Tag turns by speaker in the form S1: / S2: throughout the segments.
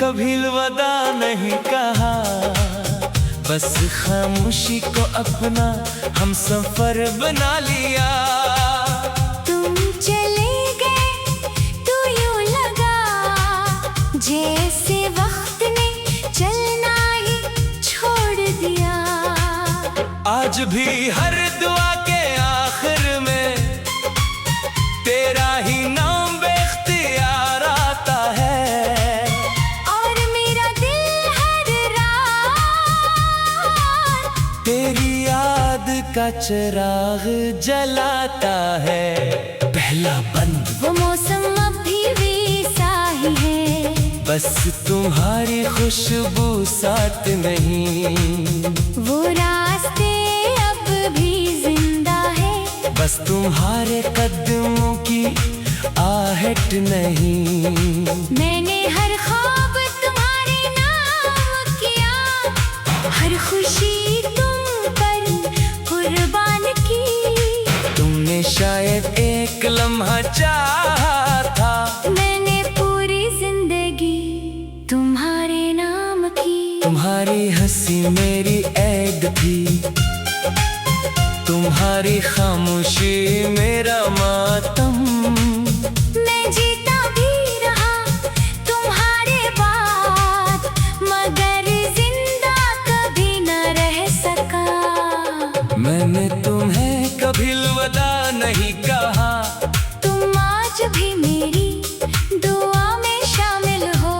S1: कभी अलविदा नहीं कहा, बस खामोशी को अपना हम सफर बना लिया।
S2: तुम चले गए तो यूं लगा जैसे वक्त ने चलना ही छोड़ दिया।
S1: आज भी हर दुआ के आखिर में तेरा ही नाम बेख्तियार आता है,
S2: और मेरा दिल हर रात
S1: तेरी याद का चिराग जलाता है। पहला बंद
S2: वो मौसम अभी वैसा ही है,
S1: बस तुम्हारी खुशबू साथ नहीं।
S2: वो रास्ते अब भी जिंदा है,
S1: बस तुम्हारे कदमों की आहट नहीं।
S2: मैंने हर ख्वाब तुम्हारे नाम किया, हर खुशी तुम पर कुर्बान की।
S1: तुमने शायद एक लम्हा चाहा था,
S2: मैंने पूरी जिंदगी तुम्हारे नाम की।
S1: तुम्हारी हंसी मेरी ऐद थी, तुम्हारी खामोशी मेरा मातम।
S2: मैं जीता भी रहा तुम्हारे बाद, मगर जिंदा कभी न रह सका।
S1: मैंने तुम्हें कभी अलविदा नहीं कहा,
S2: तुम आज भी मेरी दुआ में शामिल हो।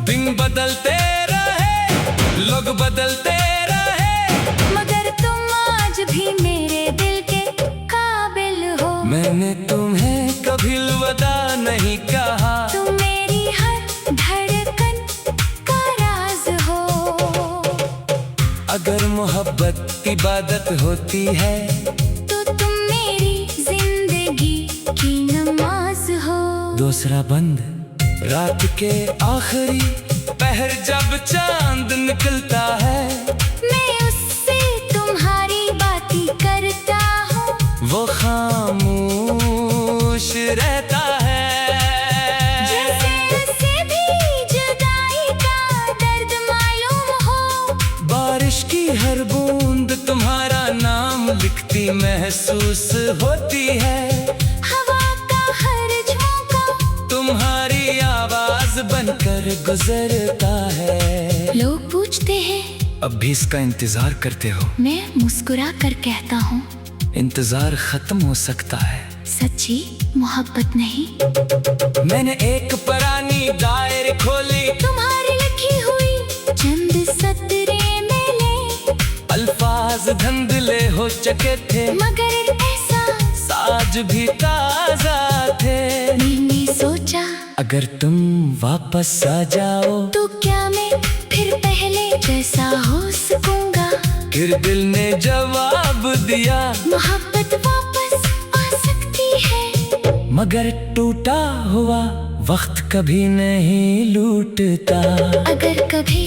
S1: दिन बदलते रहे, लोग बदलते रहे,
S2: मगर तुम आज भी मेरे दिल के काबिल हो।
S1: मैंने तुम्हें कभी अलविदा नहीं कहा।
S2: तुम मेरी हर धड़कन का राज हो।
S1: अगर मोहब्बत इबादत होती है
S2: तो तुम मेरी जिंदगी की नमाज हो।
S1: दूसरा बंद रात के आखिरी पहर जब चांद निकलता है,
S2: मैं उससे तुम्हारी बातें करता हूँ,
S1: वो खामोश रहता है।
S2: जैसे उसे भी जुदाई का दर्द मालूम हो।
S1: बारिश की हर बूंद तुम्हारा नाम लिखती महसूस होती है,
S2: हवा का हर झोंका
S1: तुम्हारी आवाज बनकर गुजरता है।
S2: लोग पूछते हैं
S1: अब भी इसका इंतजार करते हो?
S2: मैं मुस्कुरा कर कहता हूँ,
S1: इंतजार खत्म हो सकता है,
S2: सच्ची मोहब्बत नहीं।
S1: मैंने एक पुरानी डायरी खोली,
S2: तुम्हारी लिखी हुई चंद सतरें मिले,
S1: अल्फाज धुंधले हो चुके थे,
S2: मगर एहसास
S1: आज भी ताजा थे।
S2: मैंने सोचा
S1: अगर तुम वापस आ जाओ
S2: तो क्या मैं फिर पहले जैसा हो सकूंगा।
S1: फिर दिल ने जवाब दिया,
S2: मोहब्बत वापस आ सकती है,
S1: मगर टूटा हुआ वक्त कभी नहीं लूटता।
S2: अगर कभी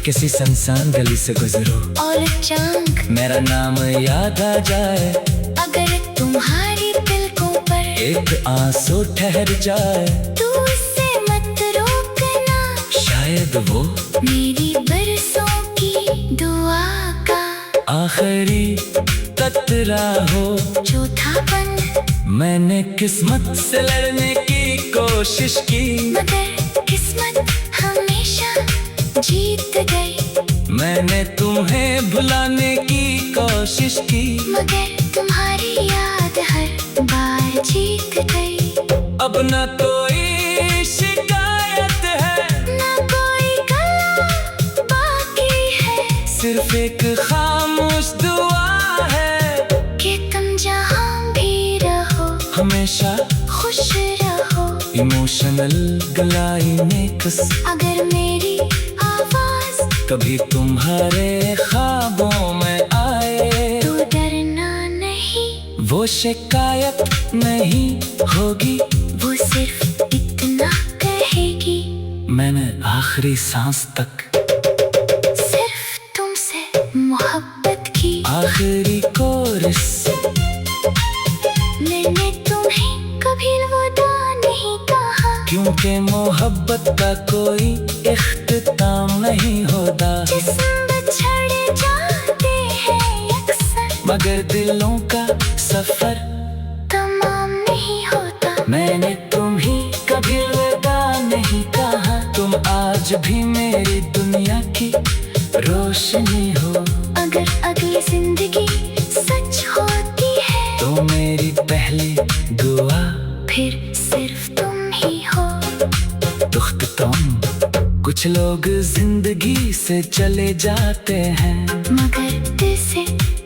S1: किसी सुनसान गली से गुजरो
S2: और अचानक
S1: मेरा नाम याद आ जाए,
S2: अगर तुम्हारी पलकों पर
S1: एक आंसू ठहर जाए,
S2: तो उससे मत रोकना।
S1: शायद वो
S2: मेरी बरसों की दुआ का
S1: आखिरी कतरा हो।
S2: चौथापन
S1: मैंने किस्मत से लड़ने की कोशिश की,
S2: मगर किस्मत हमेशा जीत गई।
S1: मैंने तुम्हें भुलाने की कोशिश की,
S2: मगर तुम्हारी याद हर बार जीत गई।
S1: अब न कोई शिकायत है,
S2: ना कोई गला बाकी है,
S1: सिर्फ एक खामोश दुआ है
S2: कि तुम जहाँ भी रहो
S1: हमेशा
S2: खुश रहो।
S1: इमोशनल गलाई में कस
S2: अगर मेरी आवाज
S1: कभी तुम्हारे ख्वाबों में आए,
S2: तो डरना नहीं,
S1: वो शिकायत नहीं होगी,
S2: वो सिर्फ इतना कहेगी,
S1: मैंने आखिरी सांस तक
S2: सिर्फ तुमसे मोहब्बत की।
S1: आखिरी कोरस
S2: मैंने तुम्हें कभी अलविदा नहीं कहा,
S1: क्यों क्योंकि मोहब्बत का कोई इख्तिताम नहीं होता।
S2: जिस्म बिछड़ जाते हैं अक्सर,
S1: मगर दिलों का सफर
S2: तमाम नहीं होता।
S1: मैंने तुम्ही कभी अलविदा नहीं कहा, तुम आज भी मेरी दुनिया की रोशनी हो।
S2: अगर अगली जिंदगी सच होती है,
S1: तो मेरी पहली दुआ
S2: फिर सिर्फ तुम ही हो।
S1: दुख्त तुम। कुछ लोग जिंदगी से चले जाते हैं,
S2: मगर दिल से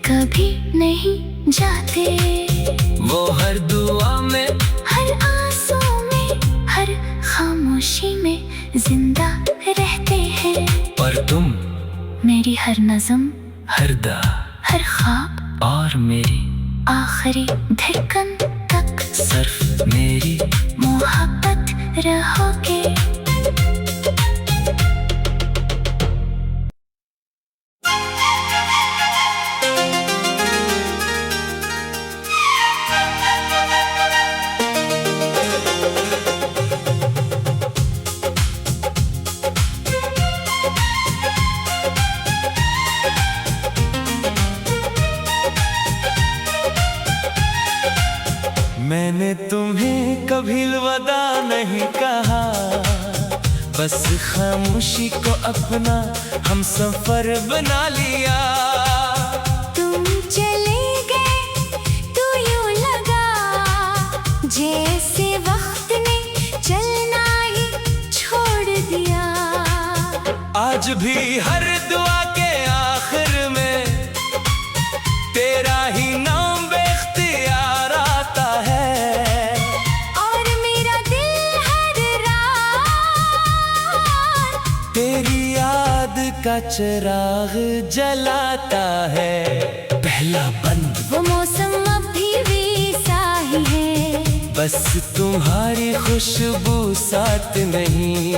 S2: कभी नहीं जाते।
S1: वो हर दुआ में,
S2: हर आंसू में, हर खामोशी में जिंदा रहते हैं।
S1: और तुम
S2: मेरी हर नज़म,
S1: हर दा,
S2: हर ख्वाब
S1: और मेरी
S2: आखिरी धड़कन तक
S1: सिर्फ मेरी
S2: मोहब्बत रहोगे।
S1: मैंने तुम्हें कभी अलविदा नहीं कहा, बस खामोशी को अपना हम सफर बना लिया।
S2: तुम चले गए तो यूं लगा जैसे वक्त ने चलना ही छोड़ दिया।
S1: आज भी हर दुआ के आखिर में तेरा ही नाम बेख्तियार आता है।
S2: और मेरा दिल हर रात
S1: तेरी याद का चिराग जलाता है। पहला बंद
S2: वो मौसम अब भी वैसा ही है,
S1: बस तुम्हारी खुशबू साथ नहीं।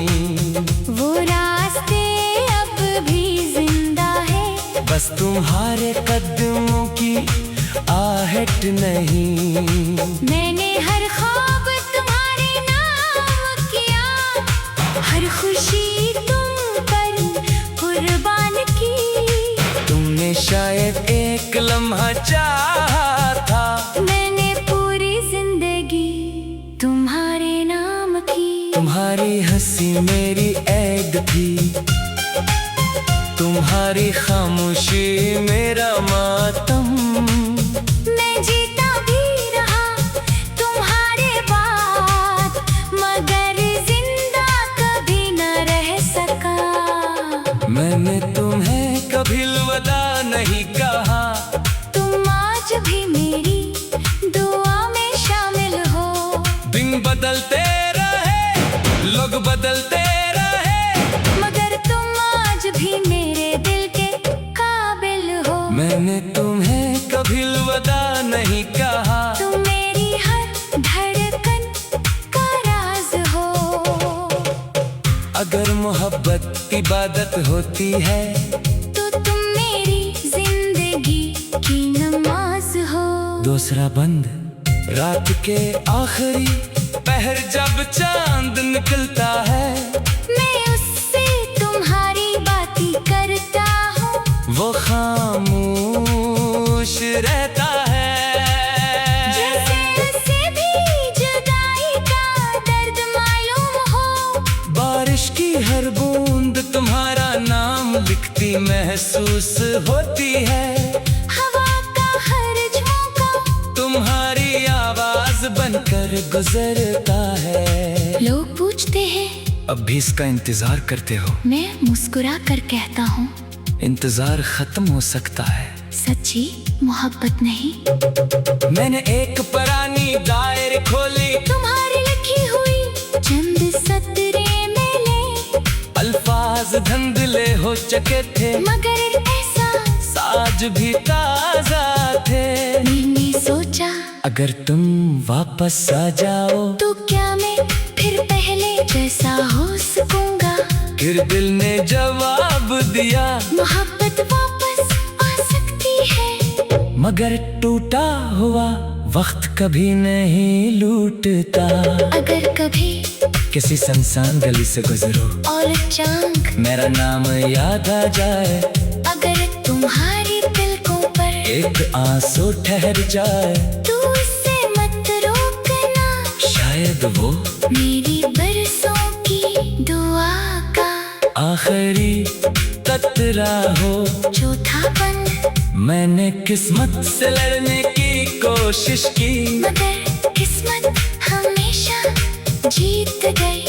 S2: वो रास्ते अब भी जिंदा है,
S1: बस तुम्हारे कदमों की आहट नहीं।
S2: मैंने हर ख्वाब तुम्हारे नाम किया, हर खुशी तुम पर कुर्बान की।
S1: तुमने शायद एक लम्हा चाहा था,
S2: मैंने पूरी जिंदगी तुम्हारे नाम की।
S1: तुम्हारी हंसी मेरी ऐद थी, तुम्हारी खामोशी मेरा मातम।
S2: मैं जीता भी रहा तुम्हारे बाद, मगर जिंदा कभी न रह सका।
S1: मैंने तुम्हें कभी अलविदा नहीं कहा,
S2: तुम आज भी मेरी दुआ में शामिल हो।
S1: दिन बदलते रहे, लोग बदलते रहे,
S2: मगर तुम आज भी मेरे दिल के काबिल हो।
S1: मैंने तुम्हें कभी अलविदा नहीं कहा।
S2: तुम मेरी हर धड़कन का राज हो।
S1: अगर मोहब्बत इबादत होती है,
S2: तो तुम मेरी जिंदगी की नमाज हो।
S1: दूसरा बंद। रात के आखिरी पहर जब चांद निकलता है,
S2: मैं उससे तुम्हारी बातें करता हूँ।
S1: वो खामोश रहता है।
S2: जैसे उसे भी जुदाई का दर्द मालूम हो।
S1: बारिश की हर बूंद तुम्हारा नाम लिखती महसूस होती है।
S2: हवा का हर झोंका
S1: तुम्हारी आवाज बनकर गुजरता है।
S2: लोग पूछते हैं,
S1: अब भी इसका इंतजार करते हो?
S2: मैं मुस्कुरा कर कहता हूँ,
S1: इंतजार खत्म हो सकता है,
S2: सच्ची मोहब्बत नहीं।
S1: मैंने एक पुरानी डायरी खोली,
S2: तुम्हारी लिखी हुई चंद सतरें मिले।
S1: अल्फाज धुंधले हो चुके थे,
S2: मगर एहसास
S1: आज भी ताजा थे।
S2: मैंने सोचा
S1: अगर तुम वापस आ जाओ,
S2: तो क्या मैं फिर पहले जैसा हो सकूंगा।
S1: फिर दिल ने जवाब दिया,
S2: मोहब्बत वापस आ सकती है,
S1: मगर टूटा हुआ वक्त कभी नहीं लूटता।
S2: अगर कभी
S1: किसी सुनसान गली से गुजरो
S2: और अचानक
S1: मेरा नाम याद आ जाए,
S2: अगर तुम्हारी पलकों पर
S1: एक आंसू ठहर जाए,
S2: तू उसे मत रोकना,
S1: शायद वो
S2: मेरी बरसों की दुआ का
S1: आखिरी कतरा हो।
S2: चौथापन
S1: मैंने किस्मत से लड़ने की कोशिश की,
S2: मगर किस्मत हमेशा जीत गई।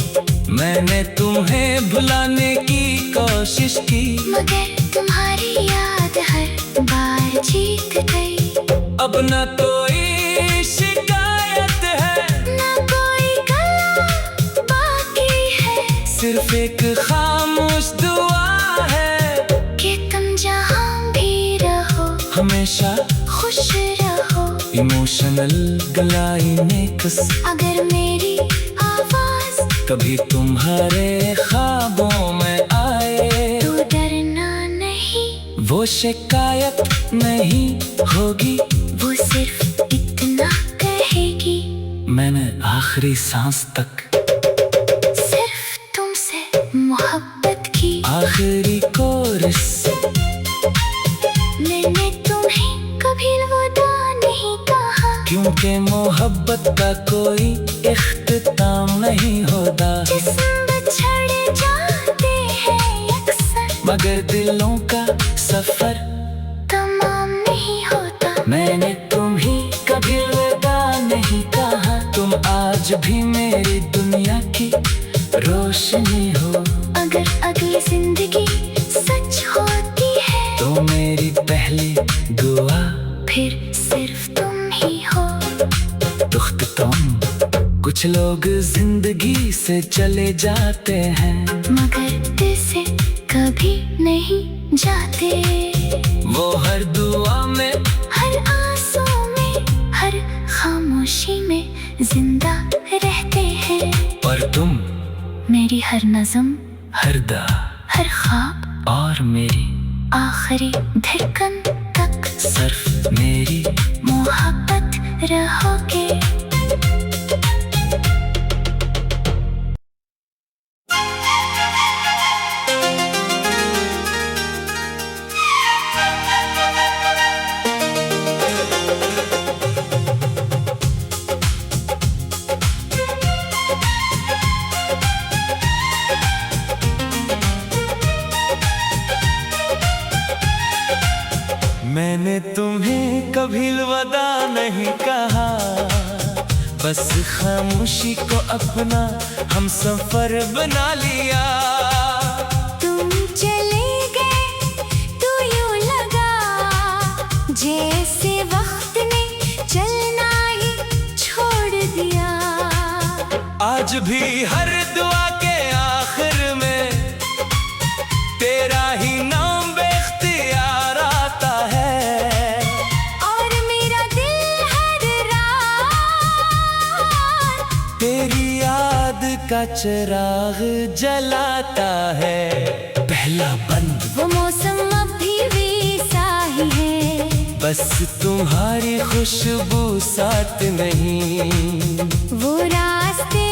S1: मैंने तुम्हें भुलाने की कोशिश की,
S2: मगर तुम्हारी याद हर बार जीत गई।
S1: अब न कोई शिकायत है,
S2: ना कोई गला बाकी है,
S1: सिर्फ एक खामोश दुआ है
S2: कि तुम जहाँ भी रहो
S1: हमेशा
S2: खुश रहो।
S1: इमोशनल गलाई नेक्स,
S2: अगर मेरी आवाज
S1: कभी तुम्हारे ख्वाबों में आए,
S2: तो डरना नहीं,
S1: वो शिकायत नहीं होगी,
S2: वो सिर्फ इतना कहेगी,
S1: मैंने आखिरी सांस तक
S2: सिर्फ तुमसे मोहब्बत की।
S1: आखिरी कोरस,
S2: मैंने तुम्हें कभी अलविदा नहीं कहा,
S1: क्योंकि मोहब्बत का कोई इख्तिताम नहीं होता,
S2: जिस्म बिछड़ जाते हैं अक्सर,
S1: मगर दिलों का सफर
S2: तमाम नहीं होता।
S1: मैंने तुम्हें कभी अलविदा नहीं कहा, तुम आज भी मेरी दुनिया की रोशनी हो।
S2: अगर अगली जिंदगी सच होती है,
S1: तो मेरी पहली दुआ
S2: फिर सिर्फ तुम ही हो।
S1: दुख्त तुम, कुछ लोग जिंदगी से चले जाते हैं,
S2: मगर दिल से कभी नहीं जाते।
S1: वो हर दुआ में,
S2: हर आंसू में, हर खामोशी में जिंदा रहते हैं।
S1: और तुम
S2: मेरी हर नज़म,
S1: हर दा,
S2: हर ख्वाब,
S1: और मेरी
S2: आखिरी धड़कन तक
S1: सिर्फ मेरी
S2: मोहब्बत रहोगे।
S1: मैंने तुम्हें कभी अलविदा नहीं कहा, बस खामोशी को अपना हम सफर बना लिया।
S2: तुम चले गए तो यूं लगा जैसे वक्त ने चलना ही छोड़ दिया।
S1: आज भी हर दुआ के आखिर में तेरा ही नाम बेख्तियार आता है,
S2: और मेरा दिल हर रात
S1: तेरी याद का चिराग जलाता है। पहला बंद
S2: वो मौसम अभी वैसा ही है,
S1: बस तुम्हारी खुशबू साथ नहीं,
S2: वो रास्ते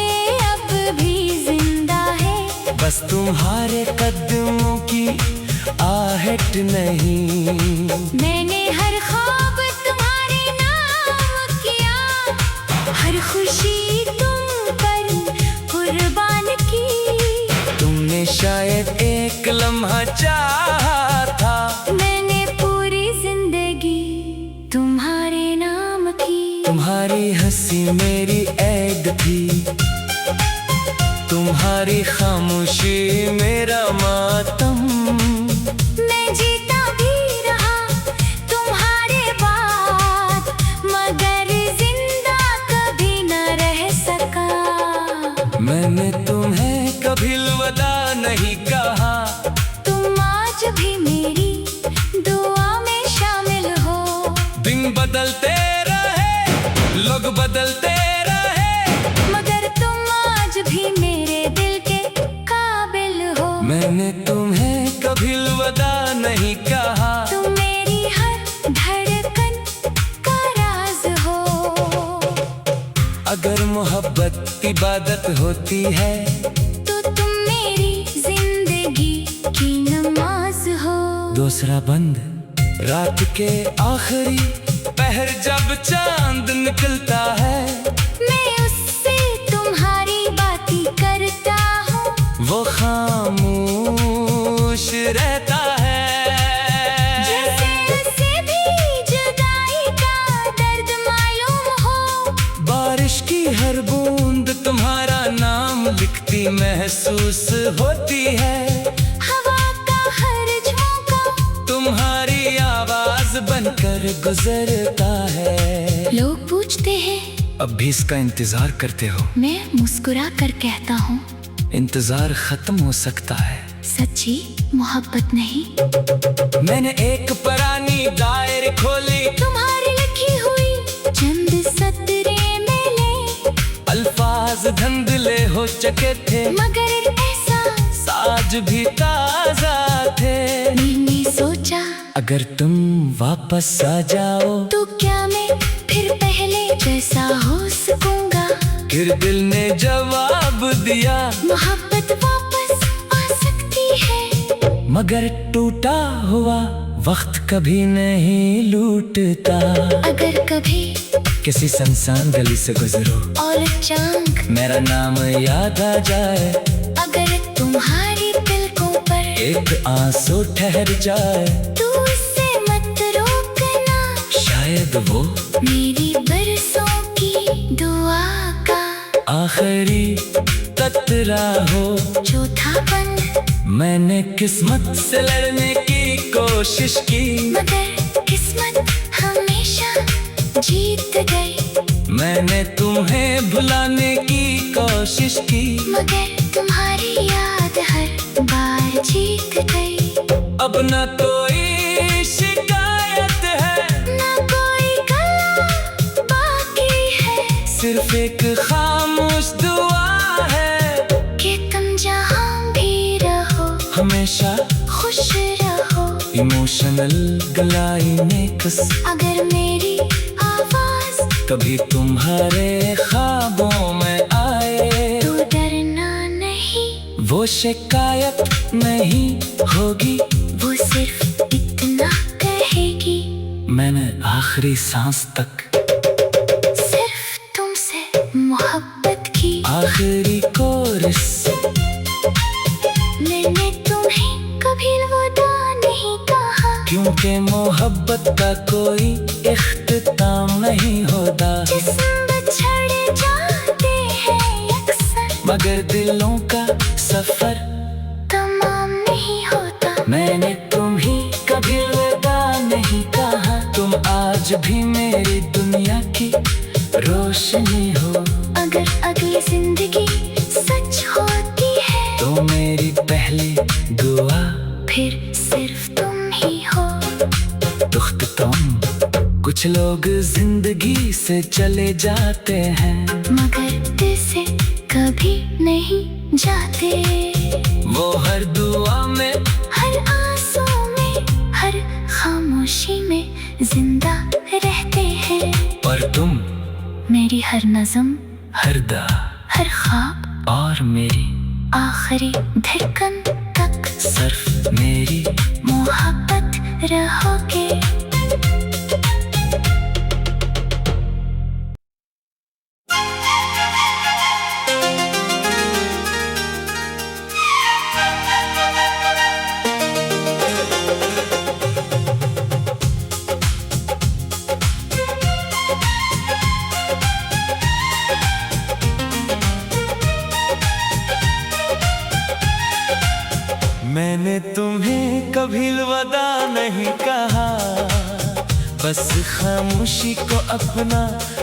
S2: अब भी जिंदा है,
S1: बस तुम्हारे कदमों की आहट नहीं।
S2: मैंने हर ख्वाब तुम्हारे नाम किया, हर खुशी तुम पर कुर्बान की।
S1: तुमने शायद एक लम्हा चाहा था,
S2: मैंने पूरी जिंदगी तुम्हारे नाम की।
S1: तुम्हारी हंसी मेरी ऐद थी, तुम्हारी खामोशी मेरा मातम।
S2: मैं जीता भी रहा तुम्हारे बाद, मगर जिंदा कभी न रह सका।
S1: मैंने तुम्हें कभी अलविदा नहीं कहा,
S2: तुम आज भी मेरी दुआ में शामिल हो।
S1: दिन बदलते रहे, लोग बदलते रहे,
S2: मगर तुम आज भी मेरे दिल के काबिल हो।
S1: मैंने तुम्हें कभी अलविदा नहीं कहा,
S2: तुम मेरी हर धड़कन का राज हो।
S1: अगर मोहब्बत इबादत होती है
S2: तो तुम मेरी जिंदगी की नमाज हो।
S1: दूसरा बंद, रात के आखिरी पहर जब चांद निकलता है,
S2: मैं उससे तुम्हारी बातें करता हूँ।
S1: वो खामोश रहता है।
S2: जैसे उसे भी जुदाई का दर्द मालूम हो।
S1: बारिश की हर बूंद तुम्हारा नाम लिखती महसूस होती है।
S2: हवा का हर झोंका
S1: तुम्हारी आवाज बनकर गुजरता है।
S2: लोग पूछते हैं,
S1: अब भी इसका इंतजार करते हो?
S2: मैं मुस्कुरा कर कहता हूँ,
S1: इंतजार खत्म हो सकता है,
S2: सच्ची मोहब्बत नहीं।
S1: मैंने एक पुरानी डायरी खोली,
S2: तुम्हारी लिखी हुई चंद सतरे मिले।
S1: अल्फाज धुंधले हो चुके थे,
S2: मगर एहसास
S1: आज भी ताजा थे।
S2: मैंने सोचा,
S1: अगर तुम वापस आ जाओ
S2: तो क्या मैं फिर पहले जैसा हो सकूंगा।
S1: फिर दिल ने जवाब दिया,
S2: मोहब्बत वापस आ सकती है,
S1: मगर टूटा हुआ वक्त कभी नहीं लूटता।
S2: अगर कभी
S1: किसी सुनसान गली से गुजरो
S2: और अचानक
S1: मेरा नाम याद आ जाए,
S2: अगर तुम्हारी पलकों पर
S1: एक आंसू ठहर जाए,
S2: तू इससे मत रोकना।
S1: शायद वो
S2: मेरी बरसों की दुआ का
S1: आखिरी कतरा हो।
S2: चौथा बंद,
S1: मैंने किस्मत से लड़ने की कोशिश की,
S2: मगर किस्मत हमेशा जीत गई।
S1: मैंने तुम्हें भुलाने की कोशिश की,
S2: मगर तुम्हारी याद हर बार जीत गई।
S1: अब न कोई शिकायत है,
S2: न कोई गला बाकी है,
S1: सिर्फ एक खामोश दुआ है
S2: कि तुम जहाँ भी रहो
S1: हमेशा
S2: खुश रहो।
S1: इमोशनल गलाई नेक्स,
S2: अगर मेरी आवाज
S1: कभी तुम्हारे ख्वाबों में आए,
S2: तो डरना नहीं,
S1: वो शिकायत नहीं होगी,
S2: वो सिर्फ इतना कहेगी,
S1: मैंने आखिरी सांस तक
S2: सिर्फ तुमसे मोहब्बत की।
S1: आखिरी कोरस,
S2: मैंने तुम्हें कभी अलविदा नहीं कहा,
S1: क्योंकि मोहब्बत का कोई इख्तिताम नहीं होता।
S2: जिस्म बिछड़ जाते हैं अक्सर,
S1: मगर दिलों का सफर
S2: तमाम नहीं होता।
S1: मैंने तुम्हें कभी अलविदा नहीं कहा, तुम आज भी मेरी दुनिया की रोशनी हो।
S2: अगर अगली जिंदगी सच होती है,
S1: तो मेरी पहली दुआ
S2: फिर सिर्फ तुम ही हो।
S1: दुख्त तुम, कुछ लोग जिंदगी से चले जाते हैं,
S2: मगर दिल से कभी नहीं जाते।
S1: वो हर दुआ में,
S2: हर आंसू में, हर खामोशी में जिंदा रहते हैं।
S1: और तुम
S2: मेरी हर नज़म,
S1: हर दा,
S2: हर ख्वाब
S1: और मेरी
S2: आखिरी धड़कन तक
S1: सिर्फ मेरी
S2: मोहब्बत रहोगे।
S1: मैंने तुम्हें कभी अलविदा नहीं कहा, बस खामोशी को अपना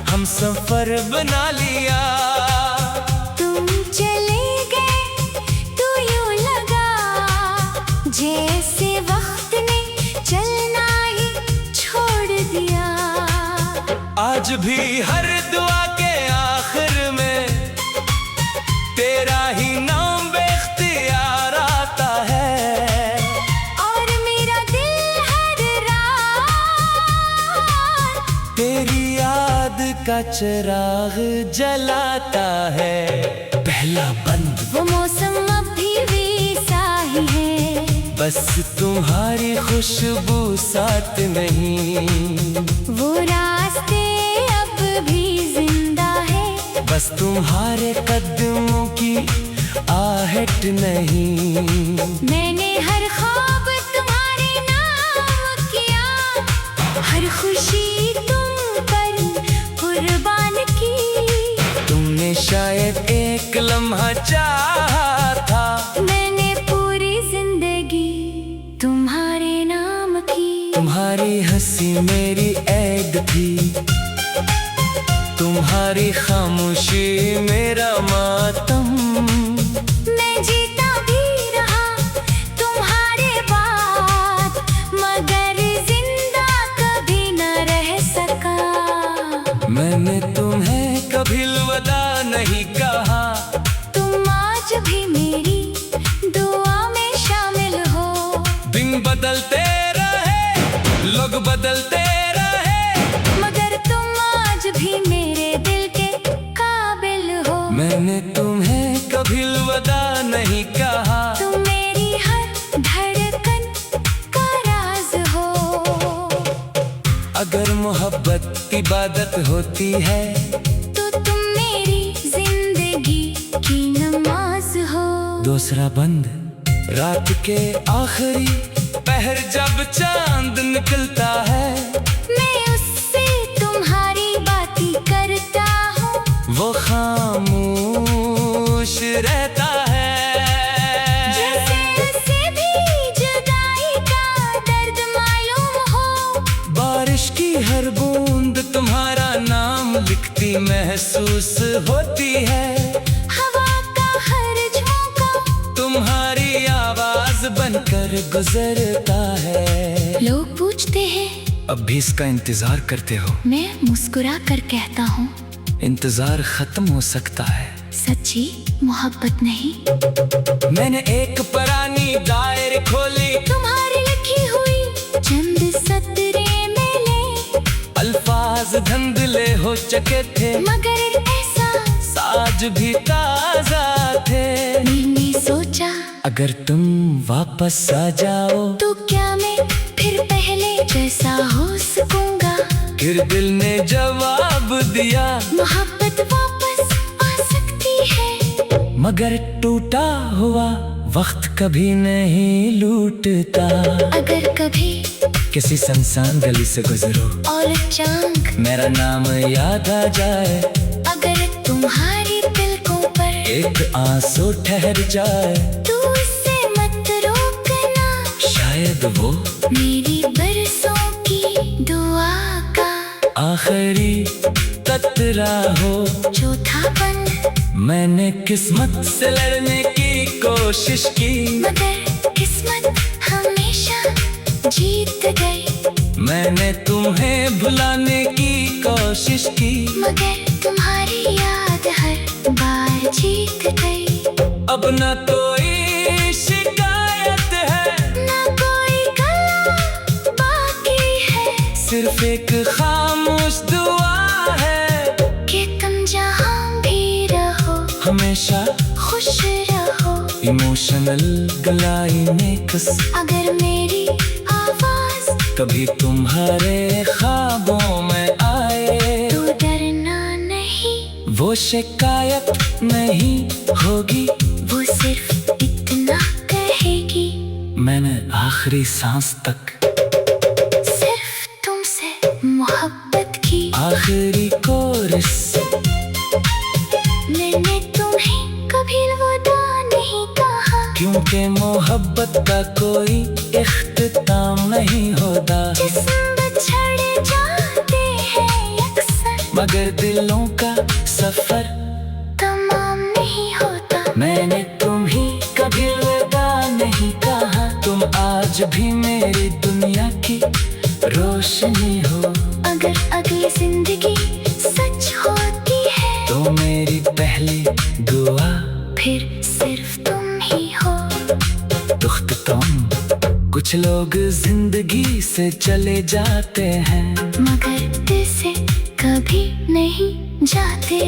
S1: हम सफर बना लिया।
S2: तुम चले गए तो यूं लगा जैसे वक्त ने चलना ही छोड़ दिया।
S1: आज भी हर दुआ के आखिर में तेरा ही नाम बेख्तियार आता है,
S2: और मेरा दिल हर रात
S1: तेरी याद का चिराग जलाता है। पहला बंद
S2: वो मौसम अब भी वैसा ही है,
S1: बस तुम्हारी खुशबू साथ नहीं।
S2: वो रास्ते अब भी जिंदा है,
S1: बस तुम्हारे कदमों की आहट नहीं।
S2: मैंने हर ख्वाब तुम्हारे नाम किया, हर खुशी तुम पर कुर्बान की।
S1: तुमने शायद एक लम्हा चाहा था,
S2: मैंने पूरी जिंदगी तुम्हारे नाम की।
S1: तुम्हारी हंसी मेरी ऐद थी, तुम्हारी खामोशी मेरा मातम।
S2: मैं जीता भी रहा तुम्हारे बाद, मगर जिंदा कभी न रह सका।
S1: मैंने तुम्हें कभी अलविदा नहीं कहा,
S2: तुम आज भी मेरी दुआ में शामिल हो।
S1: दिन बदलते रहे, लोग बदलते रहे,
S2: मगर तुम आज भी मेरे दिल के काबिल हो।
S1: मैंने तुम्हें कभी अलविदा नहीं कहा।
S2: तुम मेरी हर धड़कन का राज हो।
S1: अगर मोहब्बत इबादत होती है,
S2: तो तुम मेरी जिंदगी की नमाज हो।
S1: दूसरा बंद रात के आखिरी पहर जब चांद निकलता है,
S2: मैं उससे तुम्हारी बातें करता हूँ,
S1: वो खामोश रहता है।
S2: जैसे उसे भी जुदाई का दर्द मालूम हो।
S1: बारिश की हर बूंद तुम्हारा नाम लिखती महसूस होती है।
S2: हवा का हर झोंका
S1: तुम्हारी आवाज बनकर गुजरता है।
S2: लोग पूछते हैं,
S1: अब भी इसका इंतजार करते हो?
S2: मैं मुस्कुरा कर कहता हूँ,
S1: इंतजार खत्म हो सकता है,
S2: सच्ची मोहब्बत नहीं।
S1: मैंने एक पुरानी डायरी खोली,
S2: तुम्हारी लिखी हुई चंद सतरे मिले,
S1: अल्फाज धुंधले हो चुके थे,
S2: मगर एहसास
S1: आज भी ताजा थे।
S2: मैंने सोचा,
S1: अगर तुम वापस आ जाओ,
S2: तो क्या मैं फिर पहले जैसा हो सकूंगा।
S1: फिर दिल ने जवाब दिया,
S2: मोहब्बत वापस आ सकती है,
S1: मगर टूटा हुआ वक्त कभी नहीं लूटता।
S2: अगर कभी
S1: किसी सुनसान गली से गुजरो
S2: और अचानक
S1: मेरा नाम याद आ जाए,
S2: अगर तुम्हारी पलकों पर
S1: एक आंसू ठहर जाए,
S2: तो उससे मत रोकना,
S1: शायद वो
S2: मेरी बरसों की दुआ का
S1: आखिरी कतरा हो।
S2: चौथा बंद,
S1: मैंने किस्मत से लड़ने की कोशिश की,
S2: मगर किस्मत हमेशा जीत गई।
S1: मैंने तुम्हें भुलाने की कोशिश की,
S2: मगर तुम्हारी याद हर बार जीत गई।
S1: अब न कोई शिकायत है,
S2: ना कोई गला बाकी है,
S1: सिर्फ एक खामोश दुआ है
S2: कि तुम जहाँ भी रहो
S1: हमेशा
S2: खुश रहो।
S1: इमोशनल गलाई नेक्स,
S2: अगर मेरी आवाज
S1: कभी तुम्हारे ख्वाबों में आए,
S2: तो डरना नहीं,
S1: वो शिकायत नहीं होगी,
S2: वो सिर्फ इतना कहेगी,
S1: मैंने आखिरी सांस तक
S2: सिर्फ तुमसे मोहब्बत की।
S1: आखिरी कोरस,
S2: मैंने तुम्हें कभी अलविदा नहीं कहा,
S1: क्योंकि मोहब्बत का कोई इख्तिताम नहीं होता।
S2: जिस्म बिछड़ जाते हैं अक्सर,
S1: मगर दिलों का सफर
S2: तमाम नहीं होता।
S1: मैंने तुम्हें कभी अलविदा नहीं कहा, तुम आज भी मेरी दुनिया की रोशनी हो।
S2: अगर अगली जिंदगी सच होती है,
S1: तो मेरी पहली दुआ
S2: फिर सिर्फ तुम ही हो।
S1: तुम कुछ लोग जिंदगी से चले जाते हैं,
S2: मगर दिल से कभी नहीं जाते।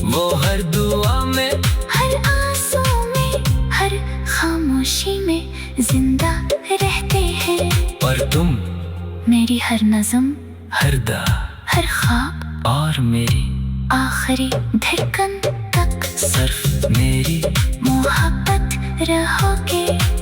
S1: वो हर दुआ में,
S2: हर आंसू में, हर खामोशी में जिंदा रहते हैं।
S1: और तुम
S2: मेरी हर नज़म,
S1: हर दा,
S2: हर ख्वाब
S1: और मेरी
S2: आखिरी धड़कन तक
S1: सिर्फ मेरी
S2: मोहब्बत रहोगे।